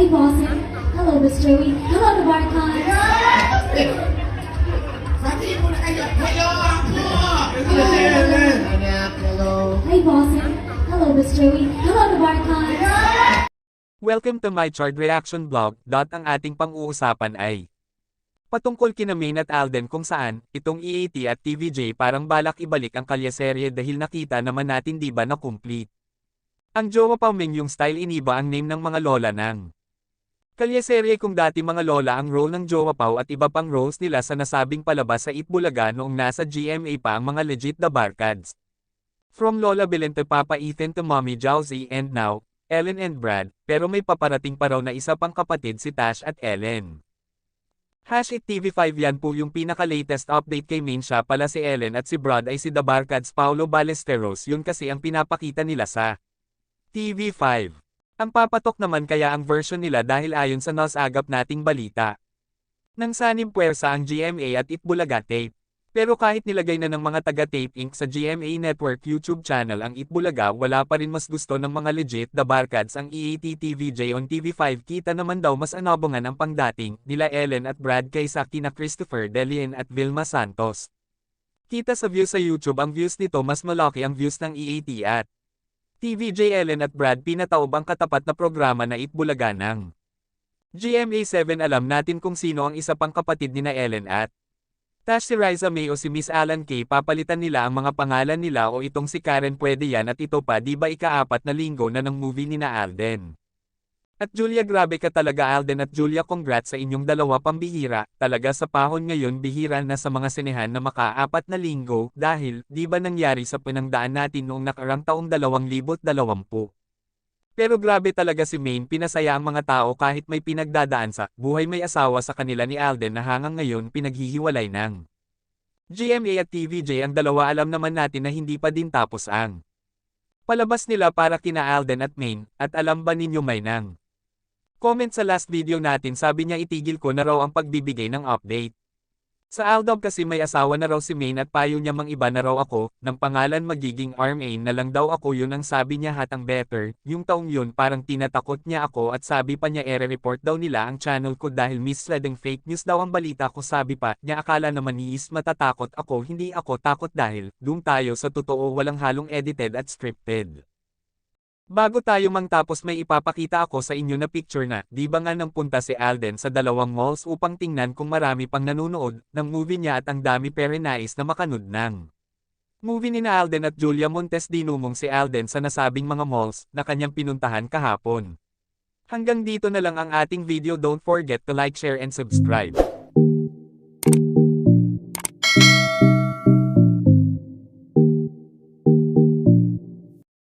Hey, Boston. Hello, Miss Joey. Hello, the Barcons. Sabihin mo na kayo, hello ako! Anak, hello. Hey, Boston. Hello, Miss Joey. Hello, the Barcons. Welcome to my chart reaction vlog. Ang ating pang-uusapan ay patungkol kina Maine at Alden kung saan itong EAT at TVJ parang balak ibalik ang kalyeserye dahil nakita naman natin di ba na complete. Ang jowa pa Ming yung style iniba ang name ng mga lola ng kalyeserye kung dati mga lola ang role ng jowa Pao at iba pang roles nila sa nasabing palabas sa Itbulaga noong nasa GMA pa ang mga legit na barkads. From Lola Belen to Papa Ethan to Mommy Jousy and now, Ellen and Brad, pero may paparating pa raw na isa pang kapatid si Tash at Ellen. #TV5 yan po yung pinaka-latest update kay Maine, siya pala si Ellen at si Brad ay si The Barkads Paulo Ballesteros, yun kasi ang pinapakita nila sa TV5. Ang papatok naman kaya ang version nila dahil ayon sa nasagap nating balita. Nang sanib puwersa ang GMA at Itbulaga Tape. Pero kahit nilagay na ng mga taga-Tape Inc. sa GMA Network YouTube channel ang Itbulaga, wala pa rin mas gusto ng mga legit The Barkads ang EAT TVJ on TV5. Kita naman daw mas anabongan ang pangdating nila Ellen at Brad kaysa kina Christopher Delian at Vilma Santos. Kita sa views sa YouTube, ang views nito mas malaki ang views ng EAT at TVJ. Ellen at Brad pinataob ang katapat na programa na Itbulaga ng GMA7. Alam natin kung sino ang isa pang kapatid nina Ellen at Tash, si Riza May o si Miss Alan K. Papalitan nila ang mga pangalan nila o itong si Karen pwede yan at ito pa, di ba ika-4 na linggo na ng movie ni na Alden. At Julia, grabe ka talaga Alden at Julia, congrats sa inyong dalawa, pambihira, talaga sa pahon ngayon bihira na sa mga sinehan na maka-4 na linggo dahil, di ba nangyari sa pinangdaan natin noong nakarang taong 2020. Pero grabe talaga si Maine, pinasaya ang mga tao kahit may pinagdadaan sa buhay may asawa sa kanila ni Alden na hanggang ngayon pinaghihiwalay ng GMA at TVJ. Ang dalawa, alam naman natin na hindi pa din tapos ang palabas nila para kina Alden at Maine, at alam ba ninyo may nang comment sa last video natin, sabi niya itigil ko na raw ang pagbibigay ng update. Sa Aldab kasi may asawa na raw si Maine at payo niya mang iba na raw ako, ng pangalan magiging Armaine na lang daw ako, yun ang sabi niya hatang better. Yung taong yun parang tinatakot niya ako at sabi pa niya ere-report daw nila ang channel ko dahil misleading fake news daw ang balita ko, sabi pa niya akala naman ni is matatakot ako, hindi ako takot dahil doon tayo sa totoo, walang halong edited at scripted. Bago tayo tapos may ipapakita ako sa inyo na picture na, di ba nga nang punta si Alden sa dalawang malls upang tingnan kung marami pang nanonood ng movie niya at ang dami pero nais na makanood ng movie ni na Alden at Julia Montes. Dinumong si Alden sa nasabing mga malls na kanyang pinuntahan kahapon. Hanggang dito na lang ang ating video, don't forget to like, share and subscribe.